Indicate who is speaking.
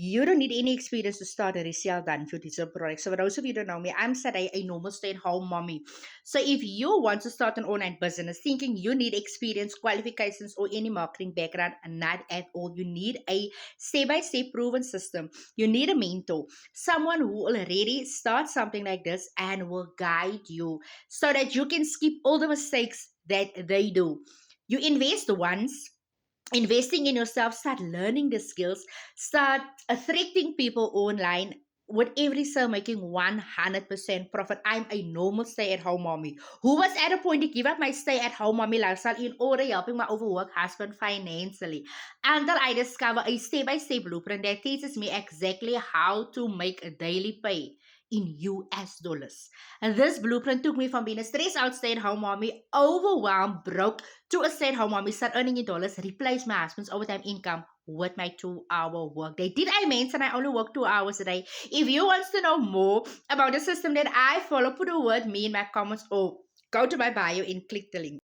Speaker 1: you don't need any experience to start a resale done for digital products. So for those of you who don't know me, I'm Sadai, a normal stay-at-home mommy. So if you want to start an online business thinking you need experience, qualifications, or any marketing background, not at all. You need a step-by-step proven system. You need a mentor, someone who already started something like this and will guide you so that you can skip all the mistakes that they do. You invest once, investing in yourself, start learning the skills, start attracting people online. With every sale making 100% profit. I'm a normal stay-at-home mommy who was at a point to give up my stay-at-home mommy lifestyle in order helping my overworked husband financially, until I discover a step-by-step blueprint that teaches me exactly how to make a daily pay in US dollars. And this blueprint took me from being a stressed out stay-at-home mommy, overwhelmed, broke, to a stay-at-home mommy, start earning in dollars, replace my husband's overtime income with my 2-hour workday. Did I mention I only work 2 hours a day? If you want to know more about the system that I follow, put the word me in my comments or go to my bio and click the link.